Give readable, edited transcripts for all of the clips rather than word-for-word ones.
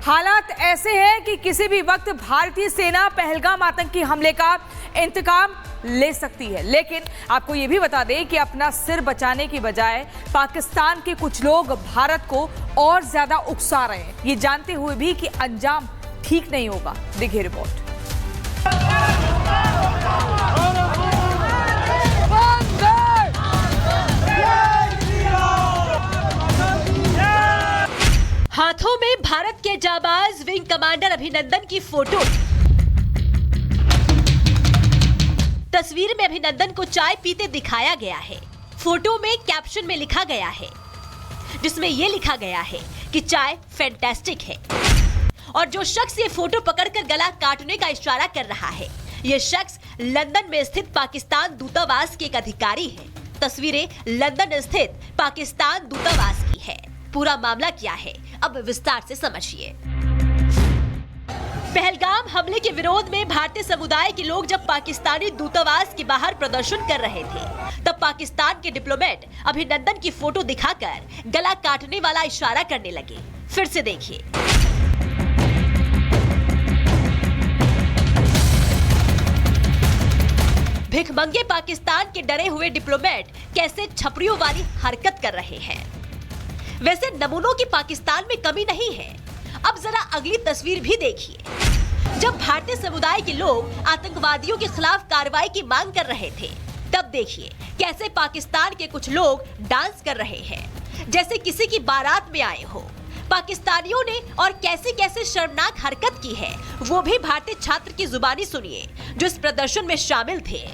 हालात ऐसे हैं कि किसी भी वक्त भारतीय सेना पहलगाम आतंकी हमले का इंतकाम ले सकती है। लेकिन आपको यह भी बता दें कि अपना सिर बचाने की बजाय पाकिस्तान के कुछ लोग भारत को और ज्यादा उकसा रहे हैं, ये जानते हुए भी कि अंजाम ठीक नहीं होगा। देखिए रिपोर्ट। हाथों में भारत के जाबाज विंग कमांडर अभिनंदन की फोटो। तस्वीर में अभिनंदन को चाय पीते दिखाया गया है। फोटो में कैप्शन में लिखा गया है, जिसमें यह लिखा गया है कि चाय फैंटास्टिक है। और जो शख्स ये फोटो पकड़कर गला काटने का इशारा कर रहा है, ये शख्स लंदन में स्थित पाकिस्तान दूतावास के एक अधिकारी है। तस्वीरें लंदन स्थित पाकिस्तान दूतावास की है। पूरा मामला क्या है, अब विस्तार से समझिए। पहलगाम हमले के विरोध में भारतीय समुदाय के लोग जब पाकिस्तानी दूतावास के बाहर प्रदर्शन कर रहे थे, तब पाकिस्तान के डिप्लोमेट अभिनंदन की फोटो दिखाकर गला काटने वाला इशारा करने लगे। फिर से देखिए। भिखमंगे पाकिस्तान के डरे हुए डिप्लोमेट कैसे छपरियों वाली हरकत कर रहे हैं। वैसे नमूनों की पाकिस्तान में कमी नहीं है। अब जरा अगली तस्वीर भी देखिए। जब भारतीय समुदाय के लोग आतंकवादियों के खिलाफ कार्रवाई की मांग कर रहे थे, तब देखिए कैसे पाकिस्तान के कुछ लोग डांस कर रहे हैं, जैसे किसी की बारात में आए हो। पाकिस्तानियों ने और कैसे कैसे शर्मनाक हरकत की है, वो भी भारतीय छात्र की जुबानी सुनिए, जो इस प्रदर्शन में शामिल थे।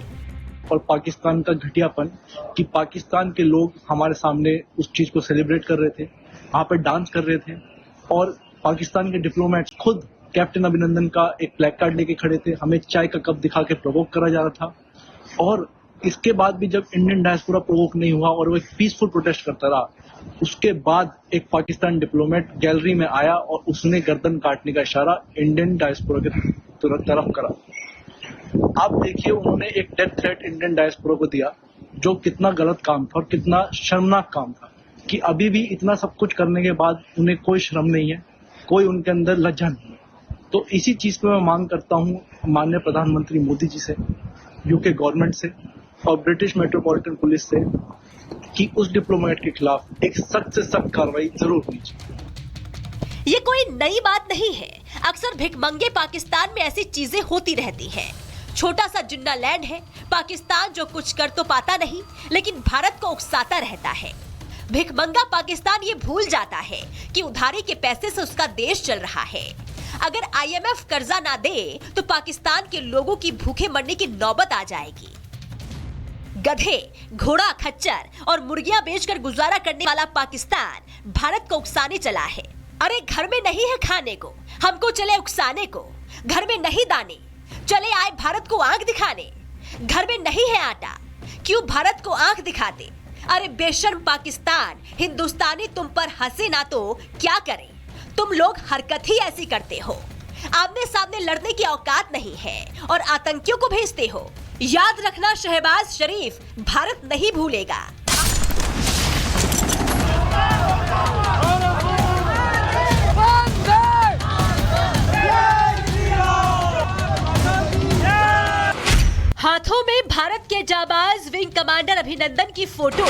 और पाकिस्तान का घटियापन कि पाकिस्तान के लोग हमारे सामने उस चीज को सेलिब्रेट कर रहे थे, वहां पर डांस कर रहे थे, और पाकिस्तान के डिप्लोमेट्स खुद कैप्टन अभिनंदन का एक प्लैक कार्ड लेके खड़े थे। हमें चाय का कप दिखा के प्रोवोक करा जा रहा था। और इसके बाद भी जब इंडियन डायस्पोरा प्रोवोक नहीं हुआ और वो एक पीसफुल प्रोटेस्ट करता रहा, उसके बाद एक पाकिस्तान डिप्लोमेट गैलरी में आया और उसने गर्दन काटने का इशारा इंडियन डायस्पोरा के तरफ करा। आप देखिए, उन्होंने एक डेथ थ्रेट इंडियन डायस्पोरा को दिया, जो कितना गलत काम था और कितना शर्मनाक काम था कि अभी भी इतना सब कुछ करने के बाद उन्हें कोई शर्म नहीं है, कोई उनके अंदर लज्जा नहीं है। तो इसी चीज पे मैं मांग करता हूं माननीय प्रधानमंत्री मोदी जी से, यूके गवर्नमेंट से और ब्रिटिश मेट्रोपॉलिटन पुलिस से कि उस डिप्लोमेट के खिलाफ एक सख्त से सख्त कार्रवाई जरूर होनी चाहिए। ये कोई नई बात नहीं है। अक्सर भिखमंगे पाकिस्तान में ऐसी चीजें होती रहती हैं। छोटा सा जिन्ना लैंड है, पाकिस्तान जो कुछ कर तो पाता नहीं, लेकिन भारत को उकसाता रहता है। भिखमंगा पाकिस्तान ये भूल जाता है कि उधारी के पैसे से उसका देश चल रहा है। अगर IMF कर्जा ना दे तो पाकिस्तान के लोगों की भूखे मरने की नौबत आ जाएगी। गधे, घोड़ा, खच्चर और मुर्गियां बेचकर गुजारा करने वाला पाकिस्तान भारत को उकसाने चला है। अरे घर में नहीं है खाने को, हमको चले उकसाने को। घर में नहीं दाने, चले आए भारत को आंख दिखाने। घर में नहीं है आटा, क्यों भारत को आंख दिखाते। अरे बेशर्म पाकिस्तान, हिंदुस्तानी तुम पर हंसे ना तो क्या करें। तुम लोग हरकत ही ऐसी करते हो। आमने सामने लड़ने की औकात नहीं है और आतंकियों को भेजते हो। याद रखना, शहबाज शरीफ भारत नहीं भूलेगा। हाथों में भारत के जाबाज विंग कमांडर अभिनंदन की फोटो।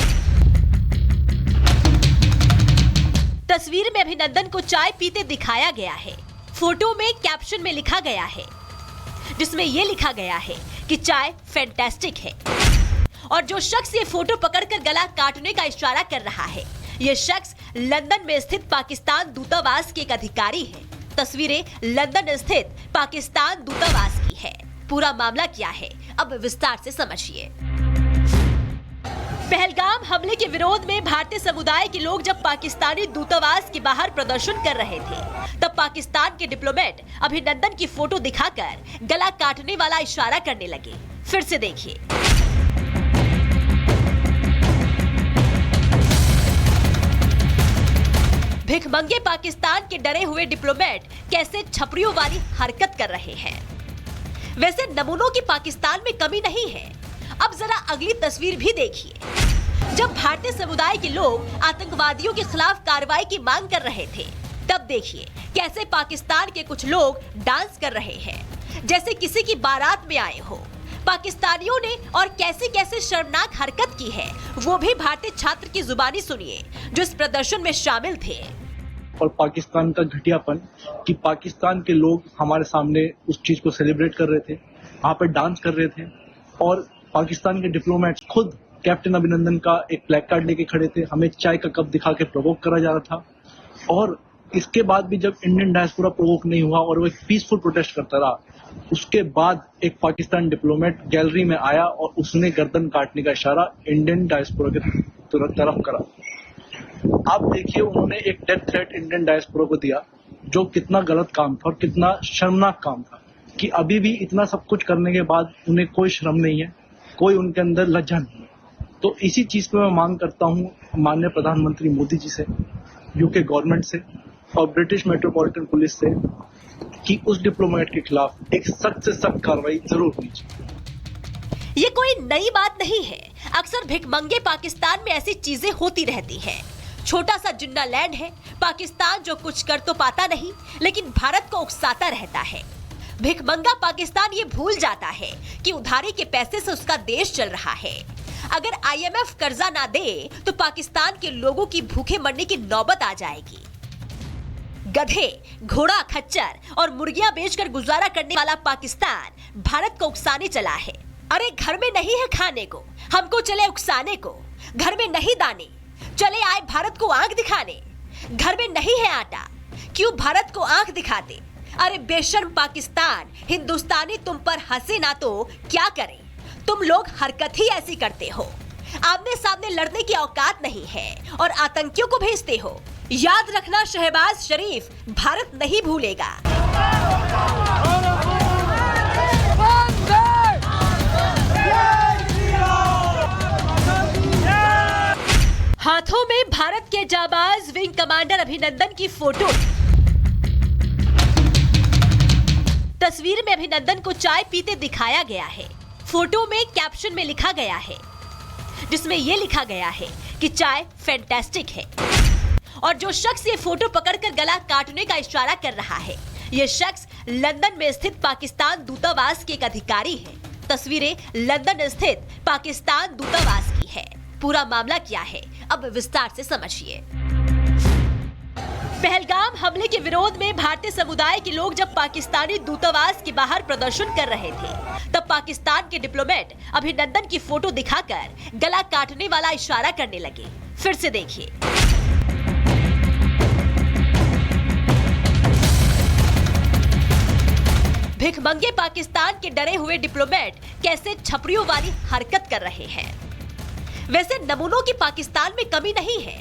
तस्वीर में अभिनंदन को चाय पीते दिखाया गया है। फोटो में कैप्शन में लिखा गया है, जिसमें यह लिखा गया है कि चाय फैंटास्टिक है। और जो शख्स ये फोटो पकड़कर गला काटने का इशारा कर रहा है, ये शख्स लंदन में स्थित पाकिस्तान दूतावास के एक अधिकारी है। तस्वीरें लंदन स्थित पाकिस्तान दूतावास की है। पूरा मामला क्या है, अब विस्तार से समझिए। पहलगाम हमले के विरोध में भारतीय समुदाय के लोग जब पाकिस्तानी दूतावास के बाहर प्रदर्शन कर रहे थे, तब पाकिस्तान के डिप्लोमेट अभिनंदन की फोटो दिखाकर गला काटने वाला इशारा करने लगे। फिर से देखिए। भिखमंगे पाकिस्तान के डरे हुए डिप्लोमेट कैसे छपरियों वाली हरकत कर रहे हैं। वैसे नमूनों की पाकिस्तान में कमी नहीं है। अब जरा अगली तस्वीर भी देखिए। जब भारतीय समुदाय के लोग आतंकवादियों के खिलाफ कार्रवाई की मांग कर रहे थे, तब देखिए कैसे पाकिस्तान के कुछ लोग डांस कर रहे हैं जैसे किसी की बारात में आए हो। पाकिस्तानियों ने और कैसे कैसे शर्मनाक हरकत की है वो भी भारतीय छात्र की जुबानी सुनिए जो इस प्रदर्शन में शामिल थे। और पाकिस्तान का घटियापन कि पाकिस्तान के लोग हमारे सामने उस चीज को सेलिब्रेट कर रहे थे, वहां पर डांस कर रहे थे और पाकिस्तान के डिप्लोमेट्स खुद कैप्टन अभिनंदन का एक प्लैक कार्ड लेके खड़े थे, हमें चाय का कप दिखा के प्रोवोक करा जा रहा था। और इसके बाद भी जब इंडियन डायस्पोरा प्रोवोक नहीं हुआ और वो एक पीसफुल प्रोटेस्ट करता रहा, उसके बाद एक पाकिस्तान डिप्लोमेट गैलरी में आया और उसने गर्दन काटने का इशारा इंडियन डायस्पोरा के तरफ करा। आप देखिए उन्होंने एक डेथ थ्रेट इंडियन डायस्पोरा को दिया जो कितना गलत काम था और कितना शर्मनाक काम था कि अभी भी इतना सब कुछ करने के बाद उन्हें कोई शर्म नहीं है, कोई उनके अंदर लज्जा नहीं है। तो इसी चीज पे मैं मांग करता हूं माननीय प्रधानमंत्री मोदी जी से, यूके गवर्नमेंट से और ब्रिटिश मेट्रोपॉलिटन पुलिस से कि उस डिप्लोमेट के खिलाफ एक सख्त से सख्त कार्रवाई जरूर होनी चाहिए। ये कोई नई बात नहीं है, अक्सर भिखमंगे पाकिस्तान में ऐसी चीजें होती रहती हैं। छोटा सा जिन्ना लैंड है, पाकिस्तान जो कुछ कर तो पाता नहीं लेकिन भारत को उकसाता रहता है। भिखमंगा पाकिस्तान ये भूल जाता है कि उधारी के पैसे से उसका देश चल रहा है। अगर IMF कर्जा ना दे तो पाकिस्तान के लोगों की भूखे मरने की नौबत आ जाएगी। गधे, घोड़ा, खच्चर और मुर्गियां बेचकर गुजारा करने वाला पाकिस्तान भारत को उकसाने चला है। अरे घर में नहीं है खाने को, हमको चले उकसाने को। घर में नहीं दाने, चले आए भारत को आंख दिखाने। घर में नहीं है आटा, क्यों भारत को आंख दिखाते। अरे बेशर्म पाकिस्तान, हिंदुस्तानी तुम पर हंसे ना तो क्या करें। तुम लोग हरकत ही ऐसी करते हो, आमने सामने लड़ने की औकात नहीं है और आतंकियों को भेजते हो। याद रखना शहबाज शरीफ भारत नहीं भूलेगा। हाथों में भारत के जाबाज विंग कमांडर अभिनंदन की फोटो। तस्वीर में अभिनंदन को चाय पीते दिखाया गया है। फोटो में कैप्शन में लिखा गया है जिसमें यह लिखा गया है कि चाय फैंटास्टिक है। और जो शख्स ये फोटो पकड़कर गला काटने का इशारा कर रहा है, ये शख्स लंदन में स्थित पाकिस्तान दूतावास के एक अधिकारी है। तस्वीरें लंदन स्थित पाकिस्तान दूतावास की है। पूरा मामला क्या है अब विस्तार से समझिए। पहलगाम हमले के विरोध में भारतीय समुदाय के लोग जब पाकिस्तानी दूतावास के बाहर प्रदर्शन कर रहे थे, तब पाकिस्तान के डिप्लोमेट अभिनंदन की फोटो दिखाकर गला काटने वाला इशारा करने लगे। फिर से देखिए। भिखमंगे पाकिस्तान के डरे हुए डिप्लोमेट कैसे छपरियों वाली हरकत कर रहे हैं। वैसे नमूनों की पाकिस्तान में कमी नहीं है।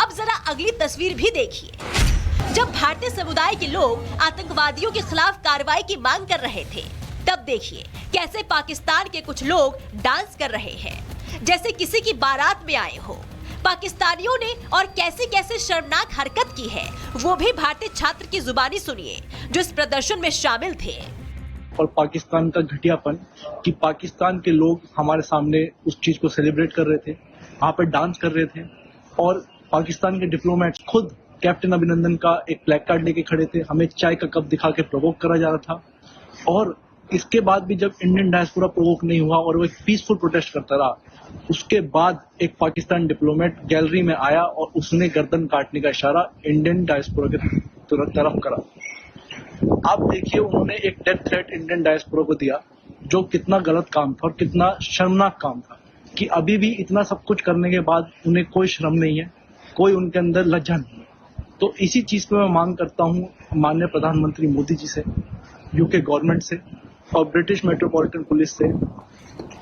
अब जरा अगली तस्वीर भी देखिए। जब भारतीय समुदाय के लोग आतंकवादियों के खिलाफ कार्रवाई की मांग कर रहे थे, तब देखिए कैसे पाकिस्तान के कुछ लोग डांस कर रहे हैं जैसे किसी की बारात में आए हो। पाकिस्तानियों ने और कैसे कैसे शर्मनाक हरकत की है वो भी भारतीय छात्र की जुबानी सुनिए जो इस प्रदर्शन में शामिल थे। और पाकिस्तान का घटियापन कि पाकिस्तान के लोग हमारे सामने उस चीज को सेलिब्रेट कर रहे थे, वहां पर डांस कर रहे थे और पाकिस्तान के डिप्लोमेट्स खुद कैप्टन अभिनंदन का एक प्लैक कार्ड लेके खड़े थे, हमें चाय का कप दिखा के प्रोवोक करा जा रहा था। और इसके बाद भी जब इंडियन डायस्पोरा प्रोवोक नहीं हुआ और वो एक पीसफुल प्रोटेस्ट करता रहा, उसके बाद एक पाकिस्तान डिप्लोमेट गैलरी में आया और उसने गर्दन काटने का इशारा इंडियन डायस्पोरा के तरफ करा। आप देखिए उन्होंने एक डेथ थ्रेट इंडियन डायस्पोरा को दिया जो कितना गलत काम था और कितना शर्मनाक काम था कि अभी भी इतना सब कुछ करने के बाद उन्हें कोई शर्म नहीं है, कोई उनके अंदर लज्जा नहीं है। तो इसी चीज पे मैं मांग करता हूं माननीय प्रधानमंत्री मोदी जी से, यूके गवर्नमेंट से और ब्रिटिश मेट्रोपॉलिटन पुलिस से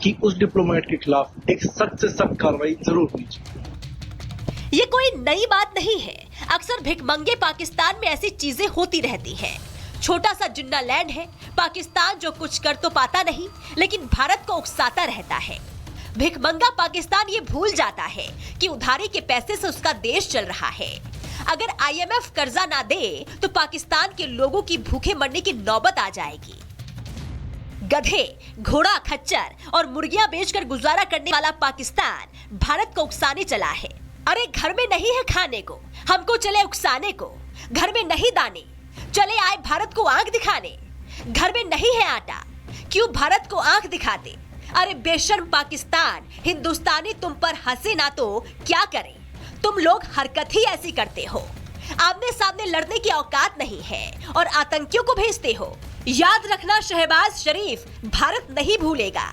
कि उस डिप्लोमेट के खिलाफ एक सख्त से सख्त कार्रवाई जरूर होनी चाहिए। ये कोई नई बात नहीं है, अक्सर भिखमंगे पाकिस्तान में ऐसी चीजें होती रहती हैं। छोटा सा जिन्ना लैंड है, पाकिस्तान जो कुछ कर तो पाता नहीं लेकिन भारत को उकसाता रहता है। भिखमंगा पाकिस्तान ये भूल जाता है कि उधारी के पैसे से उसका देश चल रहा है। अगर IMF कर्जा ना दे तो पाकिस्तान के लोगों की भूखे मरने की नौबत आ जाएगी। गधे, घोड़ा, खच्चर और मुर्गियां बेचकर गुजारा करने वाला पाकिस्तान भारत को उकसाने चला है। अरे घर में नहीं है खाने को, हमको चले उकसाने को। घर में नहीं दाने, चले आए भारत को आंख दिखाने। घर में नहीं है आटा, क्यों भारत को आंख दिखाते। अरे बेशर्म पाकिस्तान, हिंदुस्तानी तुम पर हंसे ना तो क्या करें, तुम लोग हरकत ही ऐसी करते हो। आमने सामने लड़ने की औकात नहीं है और आतंकियों को भेजते हो। याद रखना शहबाज शरीफ, भारत नहीं भूलेगा।